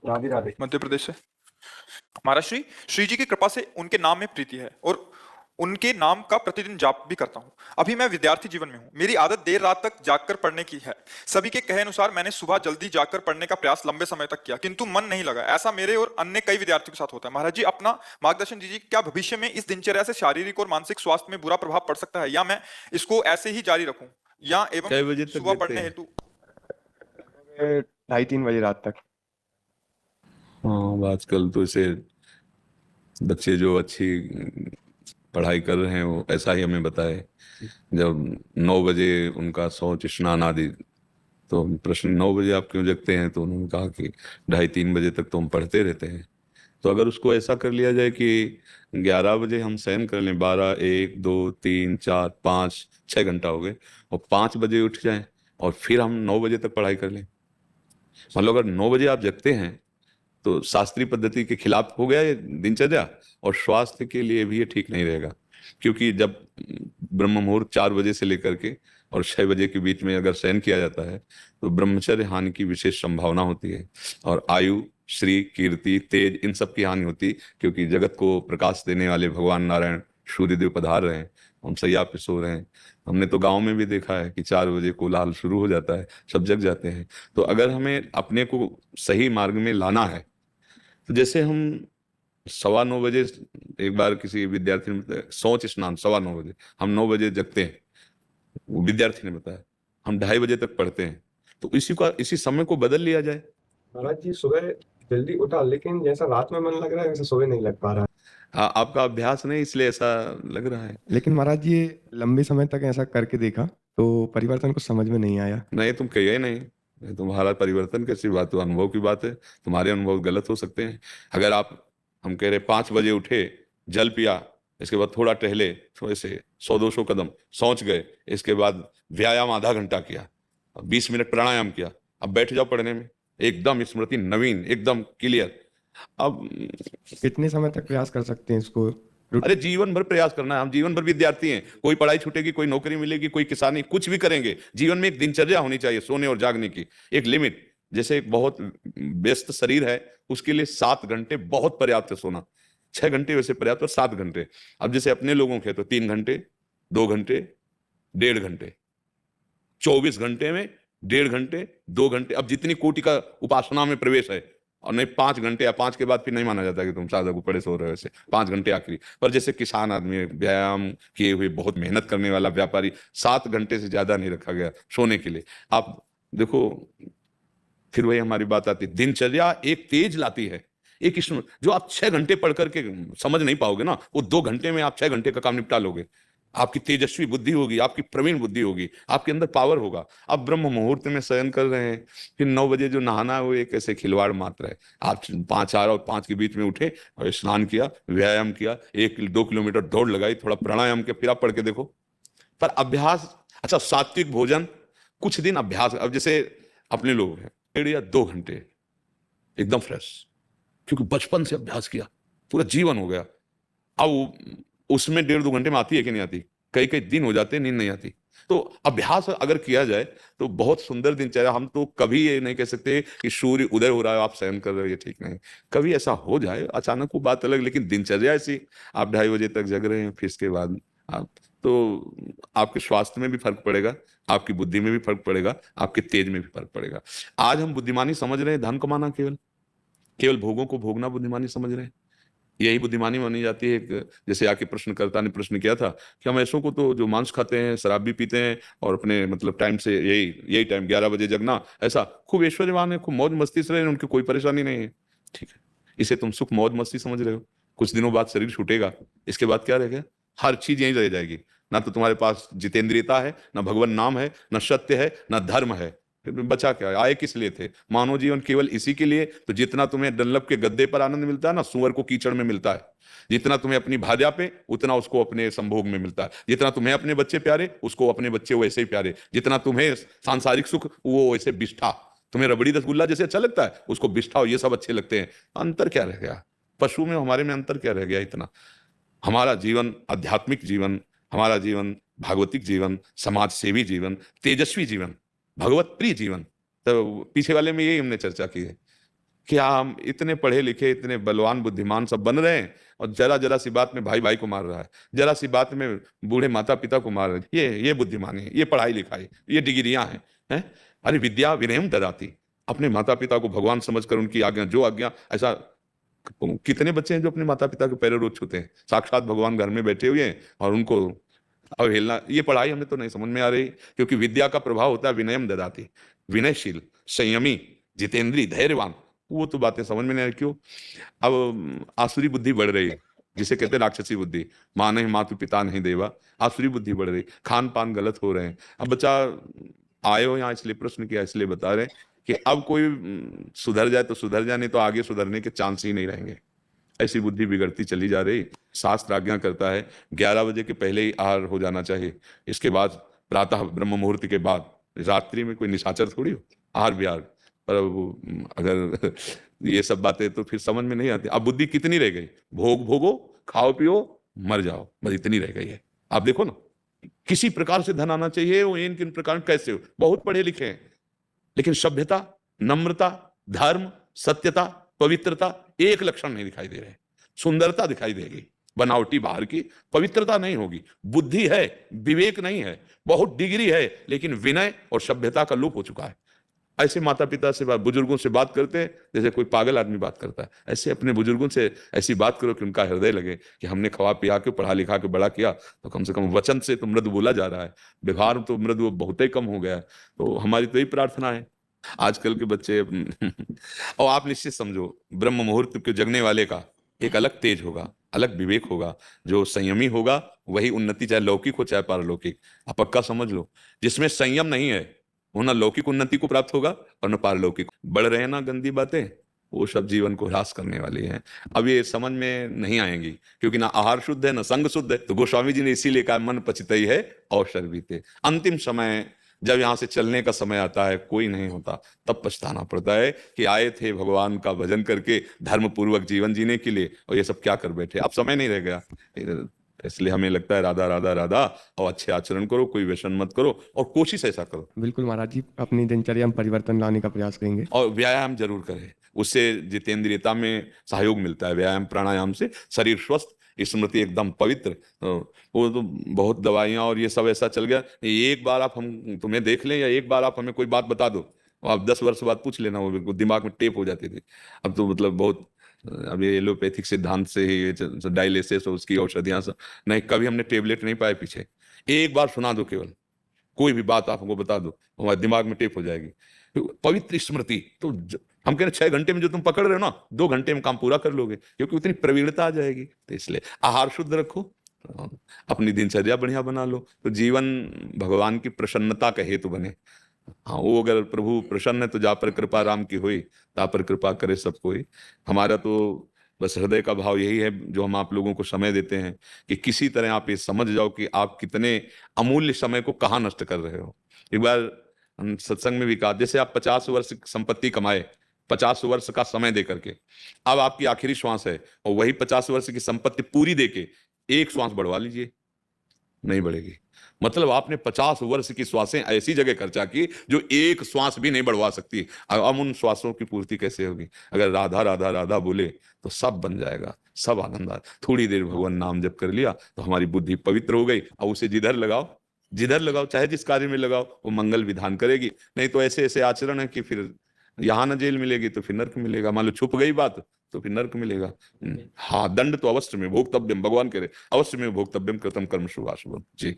राधे राधे। मध्य प्रदेश से। महाराज श्री श्री जी की कृपा से उनके नाम में प्रीति है और उनके नाम का प्रतिदिन जाप भी करता हूँ। अभी मैं विद्यार्थी जीवन में हूँ। मेरी आदत देर रात तक जागकर पढ़ने की है। सभी के कहे अनुसार मैंने सुबह जल्दी जागकर पढ़ने का प्रयास लंबे समय तक किया, किंतु मन नहीं लगा। ऐसा मेरे और अन्य कई विद्यार्थियों के साथ होता है। महाराज जी, अपना मार्गदर्शन दीजिए। क्या भविष्य में इस दिनचर्या से शारीरिक और मानसिक स्वास्थ्य में बुरा प्रभाव पड़ सकता है, या मैं इसको ऐसे ही जारी रखूं, या एवं कै बजे तक सुबह जगते पढ़ने हैं? हेतु? 2:30-3 बजे रात तक। हाँ, आजकल तो इसे बच्चे जो अच्छी पढ़ाई कर रहे हैं वो ऐसा ही हमें बताए। जब 9 बजे उनका शौच स्नान आदि, तो प्रश्न 9 बजे आप क्यों जगते हैं, तो उन्होंने कहा कि 2:30-3 बजे तक तो हम पढ़ते रहते हैं। तो अगर उसको ऐसा कर लिया जाए कि 11 बजे हम शयन कर लें, 12, 1, 2, 3, 4, 5, 6 घंटा हो गए, और 5 बजे उठ जाएं और फिर हम 9 बजे तक पढ़ाई कर लें। मतलब अगर 9 बजे आप जगते हैं तो शास्त्रीय पद्धति के खिलाफ हो गया ये दिनचर्या, और स्वास्थ्य के लिए भी ये ठीक नहीं रहेगा। क्योंकि जब ब्रह्म मुहूर्त 4 बजे से लेकर के और 6 बजे के बीच में अगर शयन किया जाता है तो ब्रह्मचर्य हानि की विशेष संभावना होती है, और आयु, श्री, कीर्ति, तेज, इन सब की हानि होती, क्योंकि जगत को प्रकाश देने वाले भगवान नारायण सूर्यदेव पधार रहे हैं, हम सैया पे सो रहे हैं। हमने तो गांव में भी देखा है कि 4 बजे कोलाहल शुरू हो जाता है, सब जग जाते हैं। तो अगर हमें अपने को सही मार्ग में लाना है, तो जैसे हम 9:15 बजे, एक बार किसी विद्यार्थी ने बताया, शौच स्नान 9:15 बजे, हम 9 बजे जगते हैं, वो विद्यार्थी ने बताया, हम 2:30 बजे तक पढ़ते हैं। तो इसी समय को बदल लिया जाए। महाराज जी, सुबह जल्दी उठा, लेकिन जैसा रात में मन लग रहा है वैसा सुबह नहीं लग पा रहा है। आपका अभ्यास नहीं, इसलिए ऐसा लग रहा है। लेकिन महाराज जी, ये लंबे समय तक ऐसा करके देखा तो परिवर्तन कुछ समझ में नहीं आया। नहीं, तुम कहिए नहीं, ये तुम्हारा परिवर्तन कैसी बात है, अनुभव की बात है। तुम्हारे अनुभव गलत हो सकते हैं। अगर हम कह रहे 5 बजे उठे, जल पिया, इसके बाद थोड़ा टहले, थोड़े से 100-200 कदम, सोच गए, इसके बाद व्यायाम आधा घंटा किया, 20 मिनट प्राणायाम किया, अब बैठ जाओ पढ़ने में, एकदम स्मृति नवीन, एकदम क्लियर। अब कितने समय तक प्रयास कर सकते हैं इसको? अरे जीवन भर प्रयास करना है, हम जीवन भर विद्यार्थी हैं। कोई पढ़ाई छूटेगी, कोई नौकरी मिलेगी, कोई किसानी, कुछ भी करेंगे, जीवन में एक दिनचर्या होनी चाहिए, सोने और जागने की एक लिमिट। जैसे एक बहुत व्यस्त शरीर है, उसके लिए 7 घंटे बहुत पर्याप्त है सोना, 6 घंटे वैसे पर्याप्त है, 7 घंटे। अब जैसे अपने लोगों के तो 3 घंटे, 2 घंटे, 1.5 घंटे, 24 घंटे में 1.5 घंटे, 2 घंटे। अब जितनी कोटि का उपासना में प्रवेश है, और नहीं 5 घंटे, या 5 के बाद फिर नहीं माना जाता कि तुम साधक ऊपर सो रहे हो, ऐसे 5 घंटे आखिरी। पर जैसे किसान आदमी, व्यायाम किए हुए, बहुत मेहनत करने वाला व्यापारी, 7 घंटे से ज्यादा नहीं रखा गया सोने के लिए। आप देखो, फिर वही हमारी बात आती है, दिनचर्या एक तेज लाती है, एक जो आप 6 घंटे पढ़ करके समझ नहीं पाओगे ना, वो 2 घंटे में आप 6 घंटे का काम निपटा लोगे। आपकी तेजस्वी बुद्धि होगी, आपकी प्रवीण बुद्धि होगी, आपके अंदर पावर होगा। अब ब्रह्म मुहूर्त में शयन कर रहे हैं, फिर 9 बजे जो नहाना है वो एक ऐसे खिलवाड़ मात्र है। आप 5:04 और 5 के बीच में उठे और स्नान किया, व्यायाम किया, 1-2 किलोमीटर दौड़ लगाई, थोड़ा प्राणायाम किया, फिर आप पढ़ के देखो। पर अभ्यास, अच्छा सात्विक भोजन, कुछ दिन अभ्यास। अब जैसे अपने लोग हैं, 1.5 या 2 घंटे एकदम फ्रेश, क्योंकि बचपन से अभ्यास किया, पूरा जीवन हो गया। अब उसमें 1.5-2 घंटे में आती है कि नहीं आती? कई कई दिन हो जाते हैं नींद नहीं आती। तो अभ्यास अगर किया जाए तो बहुत सुंदर दिनचर्या। हम तो कभी ये नहीं कह सकते कि सूर्य उदय हो रहा है आप शयन कर रहे हो, ये ठीक नहीं। कभी ऐसा हो जाए अचानक, वो बात अलग, लेकिन दिनचर्या ऐसी, आप 2:30 बजे तक जग रहे हैं, फिर इसके बाद आप, तो आपके स्वास्थ्य में भी फर्क पड़ेगा, आपकी बुद्धि में भी फर्क पड़ेगा, आपके तेज में भी फर्क पड़ेगा। आज हम बुद्धिमानी समझ रहे हैं धन कमाना, केवल भोगों को भोगना बुद्धिमानी समझ रहे हैं। यही बुद्धिमानी मानी जाती है। जैसे आके प्रश्नकर्ता ने प्रश्न किया था कि हम ऐसों को तो जो मांस खाते हैं, शराब भी पीते हैं, और अपने मतलब टाइम से यही टाइम 11 बजे जगना, ऐसा खूब ऐश्वर्यवान है, खूब मौज मस्ती से रहे, उनकी कोई परेशानी नहीं है। ठीक है, इसे तुम सुख मौज मस्ती समझ रहे हो। कुछ दिनों बाद शरीर छूटेगा, इसके बाद क्या रह गया? हर चीज यहीं रह जाएगी। ना तो तुम्हारे पास जितेंद्रियता है, ना भगवान नाम है, ना सत्य है, ना धर्म है। फिर बचा क्या? आए किस लिए थे? मानव जीवन केवल इसी के लिए। तो जितना तुम्हें डल्लब के गद्दे पर आनंद मिलता है ना, सुअर को कीचड़ में मिलता है। जितना तुम्हें अपनी भार्या पे, उतना उसको अपने संभोग में मिलता है। जितना तुम्हें अपने बच्चे प्यारे, उसको अपने बच्चे वैसे ही प्यारे। जितना तुम्हें सांसारिक सुख, वो वैसे बिष्ठा। तुम्हें रबड़ी रसगुल्ला जैसे अच्छा लगता है, उसको बिष्ठा और ये सब अच्छे लगते हैं। अंतर क्या रह गया? पशु में हमारे में अंतर क्या रह गया इतना? हमारा जीवन आध्यात्मिक जीवन, हमारा जीवन भागवतिक जीवन, समाज सेवी जीवन, तेजस्वी जीवन, भगवत प्रिय जीवन। तो पीछे वाले में यही हमने चर्चा की है क्या हम इतने पढ़े लिखे, इतने बलवान बुद्धिमान सब बन रहे हैं और जरा जरा सी बात में भाई भाई को मार रहा है, जरा सी बात में बूढ़े माता पिता को मार रहे हैं। ये बुद्धिमानी है, ये पढ़ाई लिखाई, ये डिग्रियां हैं। अरे विद्या विनयम ददाति, अपने माता पिता को भगवान समझकर उनकी आज्ञा, जो आज्ञा, ऐसा कितने बच्चे हैं जो अपने माता पिता के पैरों रोज छूते हैं, साक्षात भगवान घर में बैठे हुए हैं और उनको अवहेलना। ये पढ़ाई हमें तो नहीं समझ में आ रही, क्योंकि विद्या का प्रभाव होता है विनयम ददाति, विनयशील, संयमी, जितेंद्रीय, धैर्यवान। वो तो बातें समझ में नहीं आ रही। क्यों? अब आसुरी बुद्धि बढ़ रही है, जिसे कहते हैं राक्षसी बुद्धि, माँ नहीं मातु पिता नहीं देवा, आसुरी बुद्धि बढ़ रही, खान पान गलत हो रहे हैं। अब बच्चा आए हो यहाँ इसलिए प्रश्न किया, इसलिए बता रहे हैं कि अब कोई सुधर जाए तो सुधर जाए, नहीं तो आगे सुधरने के चांस ही नहीं रहेंगे। ऐसी बुद्धि बिगड़ती चली जा रही। शास्त्र आज्ञा करता है 11 बजे के पहले ही आहार हो जाना चाहिए, इसके बाद प्रातः ब्रह्म मुहूर्त के बाद, रात्रि में कोई निशाचर थोड़ी हो आहार विहार। पर अगर ये सब बातें तो फिर समझ में नहीं आती। अब बुद्धि कितनी रह गई, भोग भोगो, खाओ पियो, मर जाओ, बस इतनी रह गई है। आप देखो ना, किसी प्रकार से धन आना चाहिए, वो इन किन प्रकार कैसे हो, बहुत पढ़े लिखे हैं, लेकिन सभ्यता, नम्रता, धर्म, सत्यता, पवित्रता एक लक्षण नहीं दिखाई दे रहे। सुंदरता दिखाई देगी, बनावटी बाहर की, पवित्रता नहीं होगी। बुद्धि है, विवेक नहीं है, बहुत डिग्री है, लेकिन विनय और सभ्यता का लोप हो चुका है। ऐसे माता पिता से बुजुर्गों से बात करते हैं जैसे कोई पागल आदमी बात करता है। ऐसे अपने बुजुर्गों से ऐसी बात करो कि उनका हृदय लगे कि हमने खवा पिया के पढ़ा लिखा के बड़ा किया, तो कम से कम वचन से तो मृदु बोला जा रहा है, व्यवहार तो मृदु बहुत ही कम हो गया है। तो हमारी तो यही प्रार्थना है आजकल के बच्चे और आप निश्चित समझो, ब्रह्म मुहूर्त के जगने वाले का एक अलग तेज होगा, अलग विवेक होगा। जो संयमी होगा वही उन्नति, चाहे लौकिक हो चाहे पारलौकिक। आप पक्का समझ लो, जिसमें संयम नहीं है वो ना लौकिक उन्नति को प्राप्त होगा और न पारलौकिक। बढ़ रहे हैं ना गंदी बातें, वो सब जीवन को ह्रास करने वाली हैं। अब ये समझ में नहीं आएंगी, क्योंकि ना आहार शुद्ध है ना संग शुद्ध है। तो गोस्वामी जी ने इसीलिए कहा मन पचितई है अवसर बीते। अंतिम समय जब यहाँ से चलने का समय आता है, कोई नहीं होता, तब पछताना पड़ता है कि आए थे भगवान का भजन करके धर्म पूर्वक जीवन जीने के लिए, और ये सब क्या कर बैठे। अब समय नहीं रह गया, इसलिए हमें लगता है राधा राधा राधा, और अच्छे आचरण करो, कोई व्यसन मत करो, और कोशिश ऐसा करो। बिल्कुल महाराज जी, अपनी दिनचर्या में परिवर्तन लाने का प्रयास करेंगे। और व्यायाम जरूर करें, उससे जितेंद्रियता में सहयोग मिलता है। व्यायाम प्राणायाम से शरीर स्वस्थ, स्मृति एकदम पवित्र। वो तो बहुत दवाइयाँ और ये सब ऐसा चल गया। एक बार आप हम तुम्हें देख लें या एक बार आप हमें कोई बात बता दो, आप 10 वर्ष बाद पूछ लेना, वो दिमाग में टेप हो जाती थी। अब तो मतलब बहुत, अब ये एलोपैथिक सिद्धांत से ही डायलिसिस और उसकी औषधियां सब नहीं, कभी हमने टेबलेट नहीं पाए पीछे। एक बार सुना दो, केवल कोई भी बात आपको बता दो, हमारे दिमाग में टेप हो जाएगी। पवित्र स्मृति तो हम कह रहे 6 घंटे में जो तुम पकड़ रहे हो ना, 2 घंटे में काम पूरा कर लोगे, क्योंकि उतनी प्रवीणता आ जाएगी। तो इसलिए आहार शुद्ध रखो, अपनी दिनचर्या बढ़िया बना लो, तो जीवन भगवान की प्रसन्नता का हेतु बने। हाँ, वो अगर प्रभु प्रसन्न है तो जा पर कृपा राम की हुई, ता पर कृपा करे सब कोई। हमारा तो बस हृदय का भाव यही है, जो हम आप लोगों को समय देते हैं, कि किसी तरह आप ये समझ जाओ कि आप कितने अमूल्य समय को कहाँ नष्ट कर रहे हो। एक बार हम सत्संग में भी कहा, जैसे आप 50 वर्ष संपत्ति कमाए, 50 वर्ष का समय दे करके, अब आपकी आखिरी श्वास है, और वही 50 वर्ष की संपत्ति पूरी देके एक श्वास बढ़वा लीजिए, नहीं बढ़ेगी। मतलब आपने 50 वर्ष की श्वासें ऐसी जगह खर्चा की जो एक श्वास भी नहीं बढ़वा सकती। अब उन श्वासों की पूर्ति कैसे होगी? अगर राधा राधा राधा बोले तो सब बन जाएगा, सब आनंद आ। थोड़ी देर भगवान नाम जप कर लिया तो हमारी बुद्धि पवित्र हो गई। अब उसे जिधर लगाओ, चाहे जिस कार्य में लगाओ, वो मंगल विधान करेगी। नहीं तो ऐसे ऐसे आचरण है कि फिर यहाँ न जेल मिलेगी तो फिर नर्क मिलेगा। मान लो छुप गई बात तो फिर नर्क मिलेगा। हाँ, दंड तो अवश्य में भोक्तव्यम, भगवान कह रहे अवश्य में भोक्तव्यम कृतम कर्म शुभाशुभम। जी।